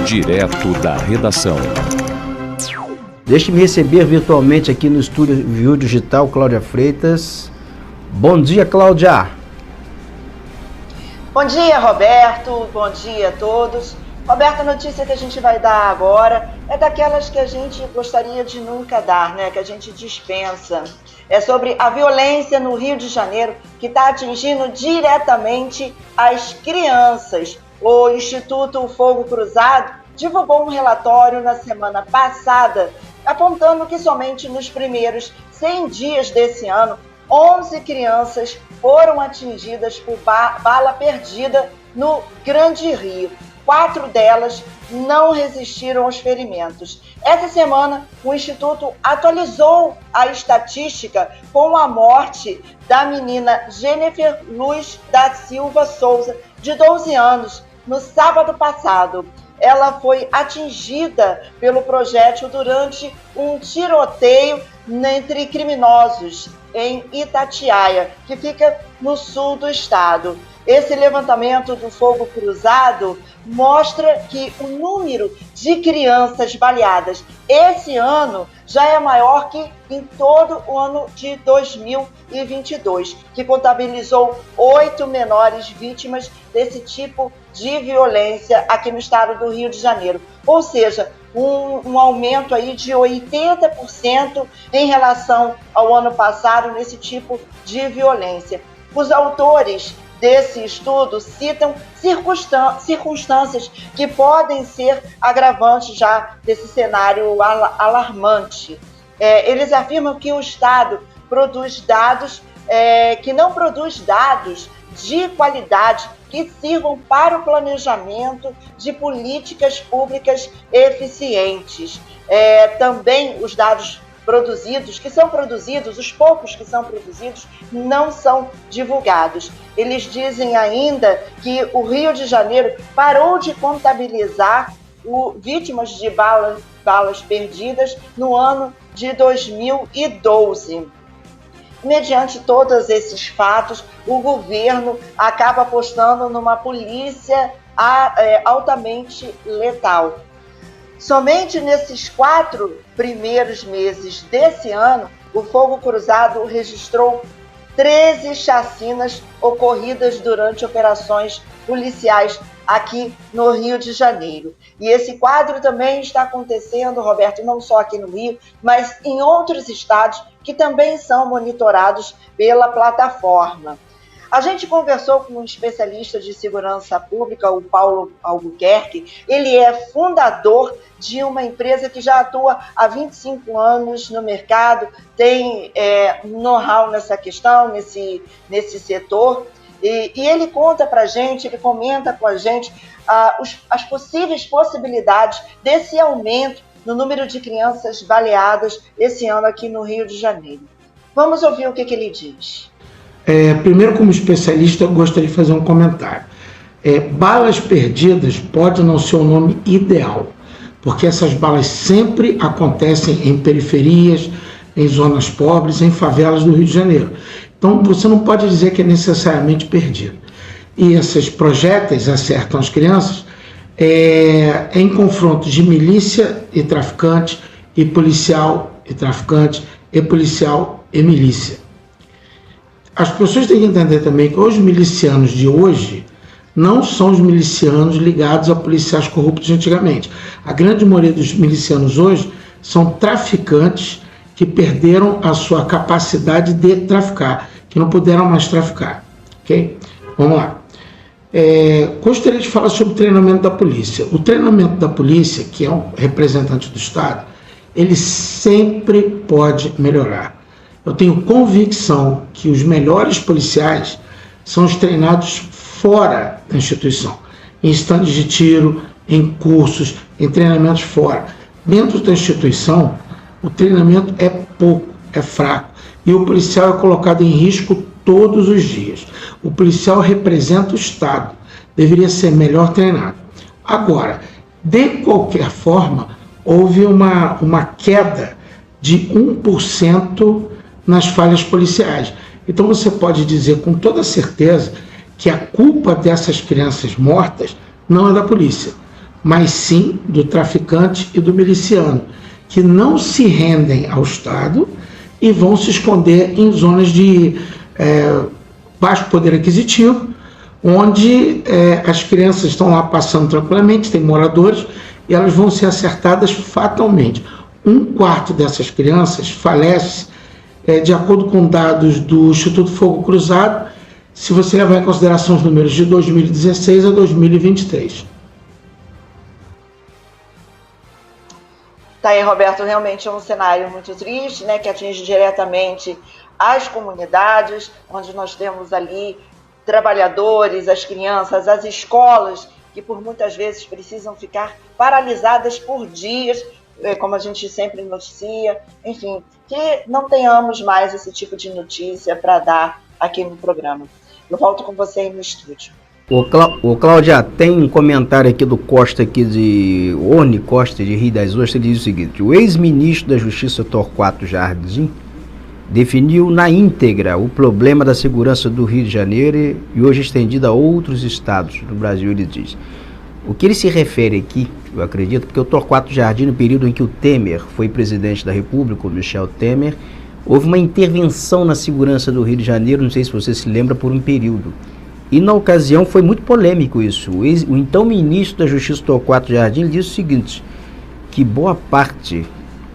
Direto da redação. Deixe-me receber virtualmente aqui no estúdio Viu Digital Cláudia Freitas. Bom dia, Cláudia. Bom dia, Roberto. Bom dia a todos. Roberto, a notícia que a gente vai dar agora é daquelas que a gente gostaria de nunca dar, né? Que a gente dispensa. É sobre a violência no Rio de Janeiro, que está atingindo diretamente as crianças. O Instituto Fogo Cruzado divulgou um relatório na semana passada, apontando que somente nos primeiros 100 dias desse ano, 11 crianças foram atingidas por bala perdida no Grande Rio. 4 delas não resistiram aos ferimentos. Essa semana, o Instituto atualizou a estatística com a morte da menina Jennifer Luz da Silva Souza, de 12 anos, no sábado passado. Ela foi atingida pelo projétil durante um tiroteio entre criminosos em Itatiaia, que fica no sul do estado. Esse levantamento do Fogo Cruzado mostra que o número de crianças baleadas esse ano já é maior que em todo o ano de 2022, que contabilizou 8 menores vítimas desse tipo de violência aqui no estado do Rio de Janeiro. Ou seja, um aumento aí de 80% em relação ao ano passado nesse tipo de violência. Os autores desse estudo citam circunstâncias que podem ser agravantes já desse cenário alarmante. Eles afirmam que o Estado produz dados, que não produz dados de qualidade que sirvam para o planejamento de políticas públicas eficientes. Também os dados os poucos que são produzidos, não são divulgados. Eles dizem ainda que o Rio de Janeiro parou de contabilizar vítimas de balas perdidas no ano de 2012. Mediante todos esses fatos, o governo acaba apostando numa polícia altamente letal. Somente nesses 4 primeiros meses desse ano, o Fogo Cruzado registrou 13 chacinas ocorridas durante operações policiais aqui no Rio de Janeiro. E esse quadro também está acontecendo, Roberto, não só aqui no Rio, mas em outros estados que também são monitorados pela plataforma. A gente conversou com um especialista de segurança pública, o Paulo Albuquerque. Ele é fundador de uma empresa que já atua há 25 anos no mercado, tem know-how nessa questão, nesse setor. E ele conta para a gente, ele comenta com a gente as possíveis possibilidades desse aumento no número de crianças baleadas esse ano aqui no Rio de Janeiro. Vamos ouvir o que ele diz. Primeiro, como especialista, eu gostaria de fazer um comentário. Balas perdidas pode não ser o nome ideal, porque essas balas sempre acontecem em periferias, em zonas pobres, em favelas do Rio de Janeiro. Então, você não pode dizer que é necessariamente perdido. E esses projéteis acertam as crianças em confrontos de milícia e traficante, e policial e traficante, e policial e milícia. As pessoas têm que entender também que os milicianos de hoje não são os milicianos ligados a policiais corruptos de antigamente. A grande maioria dos milicianos hoje são traficantes que perderam a sua capacidade de traficar, que não puderam mais traficar. Ok? Vamos lá. Gostaria de falar sobre o treinamento da polícia. O treinamento da polícia, que é um representante do Estado, ele sempre pode melhorar. Eu tenho convicção que os melhores policiais são os treinados fora da instituição, em estandes de tiro, em cursos, em treinamentos fora. Dentro da instituição, o treinamento é pouco, é fraco, e o policial é colocado em risco todos os dias. O policial representa o Estado, deveria ser melhor treinado. Agora, de qualquer forma, houve uma queda de 1% nas falhas policiais. Então você pode dizer com toda certeza que a culpa dessas crianças mortas não é da polícia. mas sim do traficante e do miliciano, que não se rendem ao Estado e vão se esconder em zonas de baixo poder aquisitivo, onde as crianças estão lá passando tranquilamente, tem moradores, e elas vão ser acertadas fatalmente. 1/4 dessas crianças falece, de acordo com dados do Instituto Fogo Cruzado, se você levar em consideração os números de 2016 a 2023. Tá aí, Roberto, realmente é um cenário muito triste, né, que atinge diretamente as comunidades, onde nós temos ali trabalhadores, as crianças, as escolas, que por muitas vezes precisam ficar paralisadas por dias, como a gente sempre noticia. Enfim, que não tenhamos mais esse tipo de notícia para dar aqui no programa. Eu volto com você aí no estúdio. Ô Cláudia, tem um comentário aqui do Costa, aqui de Orne Costa, de Rio das Ostras, ele diz o seguinte: o ex-ministro da Justiça, Torquato Jardim, definiu na íntegra o problema da segurança do Rio de Janeiro e hoje estendido a outros estados do Brasil, ele diz. O que ele se refere aqui, eu acredito, porque o Torquato Jardim, no período em que o Temer foi presidente da República, o Michel Temer, houve uma intervenção na segurança do Rio de Janeiro, não sei se você se lembra, por um período. E na ocasião foi muito polêmico isso. O então ministro da Justiça, Torquato Jardim, disse o seguinte, que boa parte,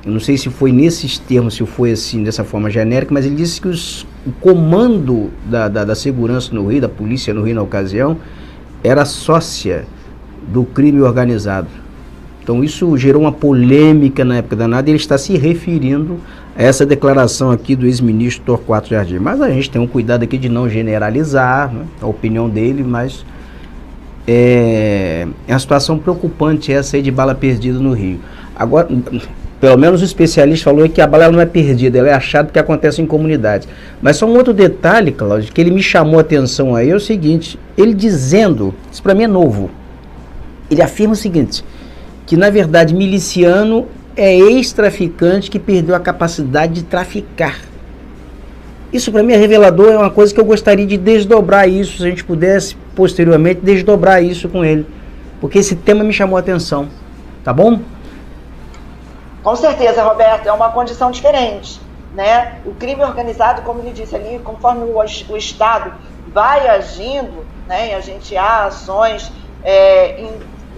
eu não sei se foi nesses termos, se foi assim, dessa forma genérica, mas ele disse que o comando da segurança no Rio, da polícia no Rio na ocasião, era sócia do crime organizado. Então isso gerou uma polêmica na época danada, e ele está se referindo a essa declaração aqui do ex-ministro Torquato Jardim. Mas a gente tem um cuidado aqui de não generalizar, né, a opinião dele, mas é uma situação preocupante essa aí de bala perdida no Rio. Agora, pelo menos o especialista falou que a bala não é perdida, ela é achada porque acontece em comunidades. Mas só um outro detalhe, Cláudio, que ele me chamou a atenção aí, é o seguinte, ele dizendo, isso para mim é novo, ele afirma o seguinte, que na verdade miliciano é ex-traficante que perdeu a capacidade de traficar. Isso para mim é revelador, é uma coisa que eu gostaria de desdobrar isso, se a gente pudesse posteriormente desdobrar isso com ele, porque esse tema me chamou a atenção, tá bom? Com certeza, Roberto, é uma condição diferente, né? O crime organizado, como ele disse ali, conforme o Estado vai agindo, né, e a gente há ações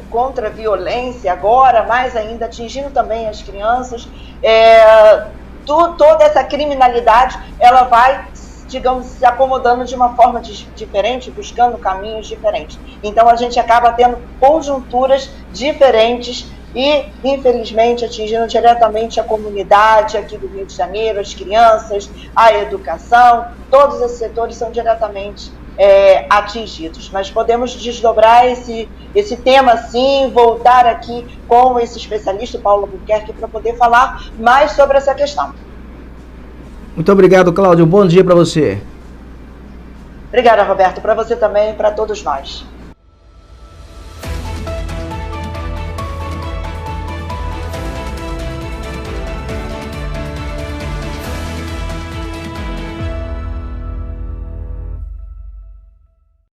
contra a violência agora, mais ainda atingindo também as crianças, toda essa criminalidade, ela vai, digamos, se acomodando de uma forma diferente, buscando caminhos diferentes. Então a gente acaba tendo conjunturas diferentes e, infelizmente, atingindo diretamente a comunidade aqui do Rio de Janeiro, as crianças, a educação, todos esses setores são diretamente atingidos. Mas podemos desdobrar esse tema, sim, voltar aqui com esse especialista, Paulo Albuquerque, para poder falar mais sobre essa questão. Muito obrigado, Cláudio. Bom dia para você. Obrigada, Roberto. Para você também e para todos nós.